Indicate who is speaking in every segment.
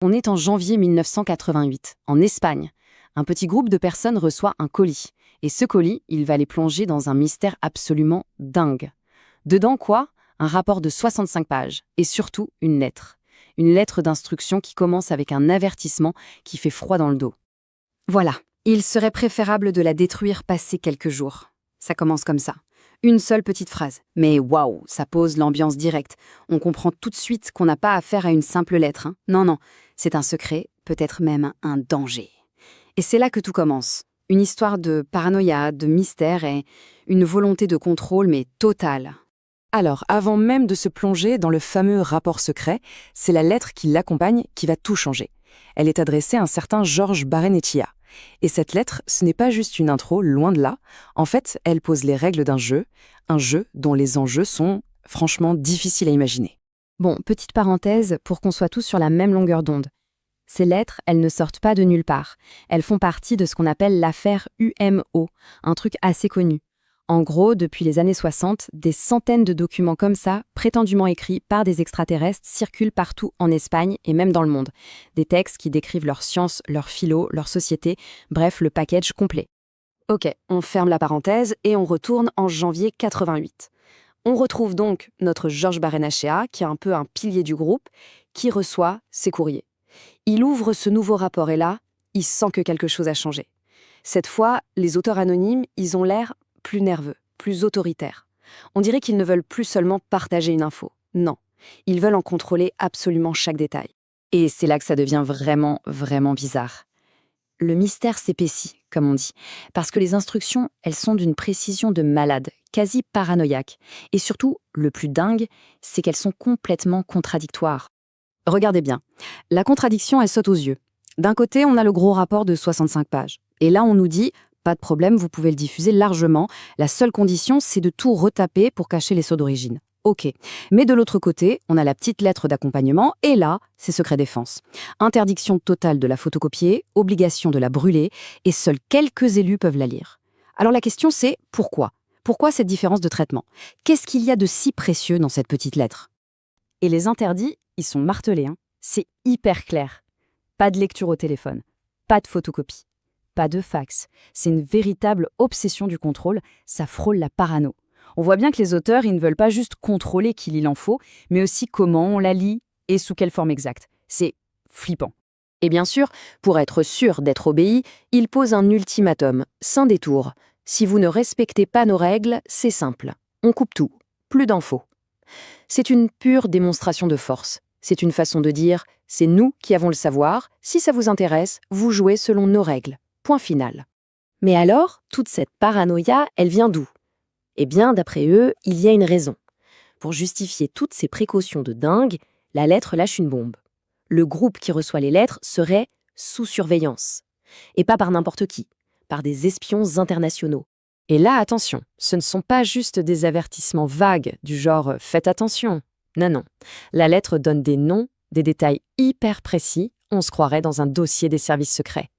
Speaker 1: On est en janvier 1988, en Espagne. Un petit groupe de personnes reçoit un colis. Et ce colis, il va les plonger dans un mystère absolument dingue. Dedans quoi? Un rapport de 65 pages. Et surtout, une lettre. Une lettre d'instruction qui commence avec un avertissement qui fait froid dans le dos. Voilà, il serait préférable de la détruire passé quelques jours. Ça commence comme ça. Une seule petite phrase. Mais waouh, ça pose l'ambiance directe. On comprend tout de suite qu'on n'a pas affaire à une simple lettre. Non, non, c'est un secret, peut-être même un danger. Et c'est là que tout commence. Une histoire de paranoïa, de mystère et une volonté de contrôle, mais totale.
Speaker 2: Alors, avant même de se plonger dans le fameux rapport secret, c'est la lettre qui l'accompagne qui va tout changer. Elle est adressée à un certain Georges Barrenechea. Et cette lettre, ce n'est pas juste une intro, loin de là. En fait, elle pose les règles d'un jeu, un jeu dont les enjeux sont franchement difficiles à imaginer.
Speaker 1: Bon, petite parenthèse pour qu'on soit tous sur la même longueur d'onde. Ces lettres, elles ne sortent pas de nulle part. Elles font partie de ce qu'on appelle l'affaire UMO, un truc assez connu. En gros, depuis les années 60, des centaines de documents comme ça, prétendument écrits par des extraterrestres, circulent partout en Espagne et même dans le monde. Des textes qui décrivent leur science, leur philo, leur société, bref, le package complet. Ok, on ferme la parenthèse et on retourne en janvier 88. On retrouve donc notre Georges Barrenechea, qui est un peu un pilier du groupe, qui reçoit ses courriers. Il ouvre ce nouveau rapport et là, il sent que quelque chose a changé. Cette fois, les auteurs anonymes, ils ont l'air plus nerveux, plus autoritaires. On dirait qu'ils ne veulent plus seulement partager une info. Non, ils veulent en contrôler absolument chaque détail. Et c'est là que ça devient vraiment, vraiment bizarre. Le mystère s'épaissit, comme on dit, parce que les instructions, elles sont d'une précision de malade, quasi paranoïaque. Et surtout, le plus dingue, c'est qu'elles sont complètement contradictoires. Regardez bien, la contradiction, elle saute aux yeux. D'un côté, on a le gros rapport de 65 pages. Et là, on nous dit, pas de problème, vous pouvez le diffuser largement. La seule condition, c'est de tout retaper pour cacher les sauts d'origine. Ok. Mais de l'autre côté, on a la petite lettre d'accompagnement, et là, c'est secret défense. Interdiction totale de la photocopier, obligation de la brûler, et seuls quelques élus peuvent la lire. Alors la question, c'est pourquoi? Pourquoi cette différence de traitement? Qu'est-ce qu'il y a de si précieux dans cette petite lettre? Et les interdits, ils sont martelés. C'est hyper clair. Pas de lecture au téléphone, pas de photocopie, pas de fax. C'est une véritable obsession du contrôle, ça frôle la parano. On voit bien que les auteurs, ils ne veulent pas juste contrôler qui lit l'info, mais aussi comment on la lit et sous quelle forme exacte. C'est flippant. Et bien sûr, pour être sûr d'être obéi, ils posent un ultimatum, sans détour. Si vous ne respectez pas nos règles, c'est simple. On coupe tout, plus d'infos. C'est une pure démonstration de force. C'est une façon de dire « c'est nous qui avons le savoir, si ça vous intéresse, vous jouez selon nos règles ». Point final. Mais alors, toute cette paranoïa, elle vient d'où? Eh bien, d'après eux, il y a une raison. Pour justifier toutes ces précautions de dingue, la lettre lâche une bombe. Le groupe qui reçoit les lettres serait sous surveillance. Et pas par n'importe qui, par des espions internationaux. Et là, attention, ce ne sont pas juste des avertissements vagues du genre « faites attention ». Non, non. La lettre donne des noms, des détails hyper précis, on se croirait dans un dossier des services secrets.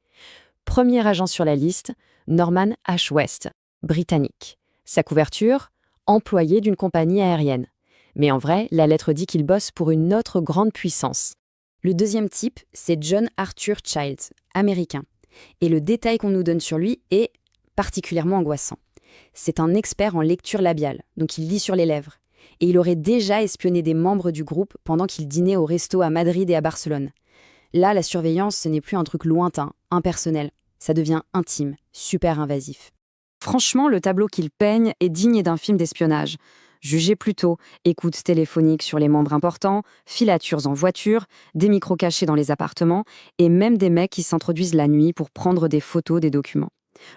Speaker 1: Premier agent sur la liste, Norman H. West, britannique. Sa couverture, employé d'une compagnie aérienne. Mais en vrai, la lettre dit qu'il bosse pour une autre grande puissance. Le deuxième type, c'est John Arthur Childs, américain. Et le détail qu'on nous donne sur lui est particulièrement angoissant. C'est un expert en lecture labiale, donc il lit sur les lèvres. Et il aurait déjà espionné des membres du groupe pendant qu'il dînait au resto à Madrid et à Barcelone. Là, la surveillance, ce n'est plus un truc lointain, impersonnel. Ça devient intime, super invasif. Franchement, le tableau qu'il peigne est digne d'un film d'espionnage. Jugez plutôt écoutes téléphoniques sur les membres importants, filatures en voiture, des micros cachés dans les appartements et même des mecs qui s'introduisent la nuit pour prendre des photos des documents.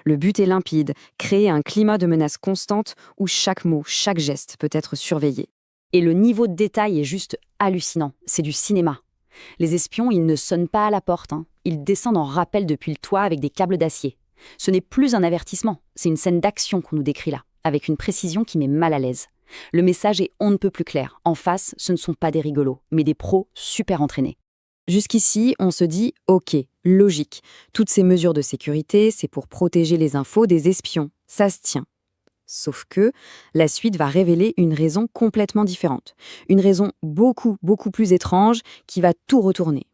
Speaker 1: Le but est limpide, créer un climat de menace constante où chaque mot, chaque geste peut être surveillé. Et le niveau de détail est juste hallucinant, c'est du cinéma. Les espions, ils ne sonnent pas à la porte, Ils descendent en rappel depuis le toit avec des câbles d'acier. Ce n'est plus un avertissement, c'est une scène d'action qu'on nous décrit là, avec une précision qui met mal à l'aise. Le message est on ne peut plus clair. En face, ce ne sont pas des rigolos, mais des pros super entraînés. Jusqu'ici, on se dit « ok, logique. Toutes ces mesures de sécurité, c'est pour protéger les infos des espions. Ça se tient. » Sauf que la suite va révéler une raison complètement différente. Une raison beaucoup plus étrange qui va tout retourner.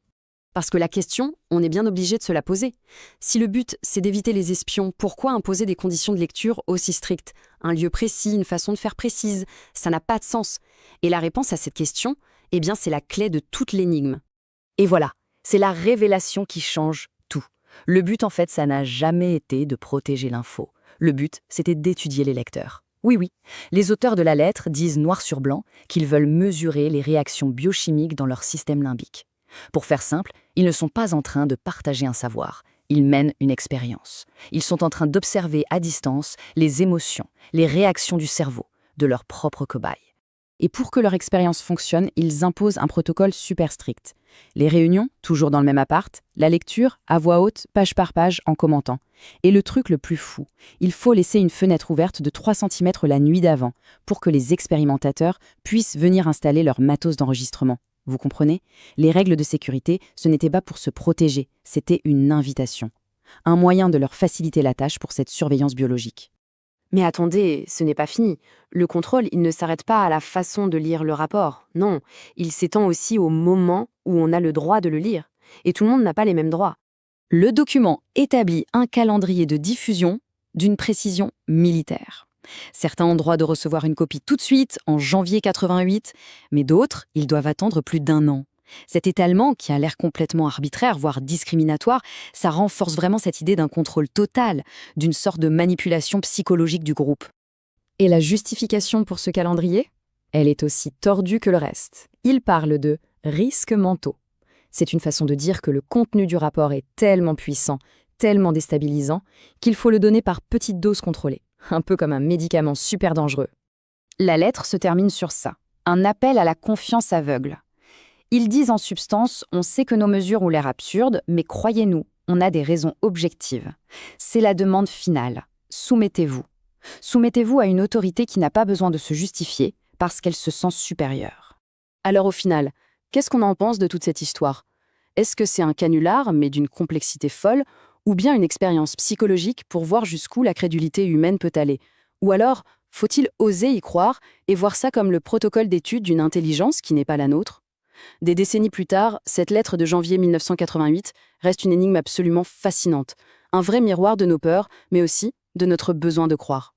Speaker 1: Parce que la question, on est bien obligé de se la poser. Si le but, c'est d'éviter les espions, pourquoi imposer des conditions de lecture aussi strictes? Un lieu précis, une façon de faire précise, ça n'a pas de sens. Et la réponse à cette question, eh bien, c'est la clé de toute l'énigme.
Speaker 2: Et voilà, c'est la révélation qui change tout. Le but, en fait, ça n'a jamais été de protéger l'info. Le but, c'était d'étudier les lecteurs. Oui, oui, les auteurs de la lettre disent noir sur blanc qu'ils veulent mesurer les réactions biochimiques dans leur système limbique. Pour faire simple, ils ne sont pas en train de partager un savoir, ils mènent une expérience. Ils sont en train d'observer à distance les émotions, les réactions du cerveau, de leur propre cobaye.
Speaker 1: Et pour que leur expérience fonctionne, ils imposent un protocole super strict. Les réunions, toujours dans le même appart, la lecture, à voix haute, page par page, en commentant. Et le truc le plus fou, il faut laisser une fenêtre ouverte de 3 cm la nuit d'avant pour que les expérimentateurs puissent venir installer leur matos d'enregistrement. Vous comprenez? Les règles de sécurité, ce n'était pas pour se protéger, c'était une invitation. Un moyen de leur faciliter la tâche pour cette surveillance biologique. Mais attendez, ce n'est pas fini. Le contrôle, il ne s'arrête pas à la façon de lire le rapport. Non, il s'étend aussi au moment où on a le droit de le lire. Et tout le monde n'a pas les mêmes droits. Le document établit un calendrier de diffusion d'une précision militaire. Certains ont droit de recevoir une copie tout de suite, en janvier 88, mais d'autres, ils doivent attendre plus d'1 an. Cet étalement, qui a l'air complètement arbitraire, voire discriminatoire, ça renforce vraiment cette idée d'un contrôle total, d'une sorte de manipulation psychologique du groupe. Et la justification pour ce calendrier? Elle est aussi tordue que le reste. Il parle de risques mentaux. C'est une façon de dire que le contenu du rapport est tellement puissant, tellement déstabilisant, qu'il faut le donner par petites doses contrôlées, un peu comme un médicament super dangereux. La lettre se termine sur ça, un appel à la confiance aveugle. Ils disent en substance, on sait que nos mesures ont l'air absurdes, mais croyez-nous, on a des raisons objectives. C'est la demande finale. Soumettez-vous. Soumettez-vous à une autorité qui n'a pas besoin de se justifier parce qu'elle se sent supérieure. Alors au final, qu'est-ce qu'on en pense de toute cette histoire? Est-ce que c'est un canular, mais d'une complexité folle, ou bien une expérience psychologique pour voir jusqu'où la crédulité humaine peut aller? Ou alors, faut-il oser y croire et voir ça comme le protocole d'étude d'une intelligence qui n'est pas la nôtre? Des décennies plus tard, cette lettre de janvier 1988 reste une énigme absolument fascinante, un vrai miroir de nos peurs, mais aussi de notre besoin de croire.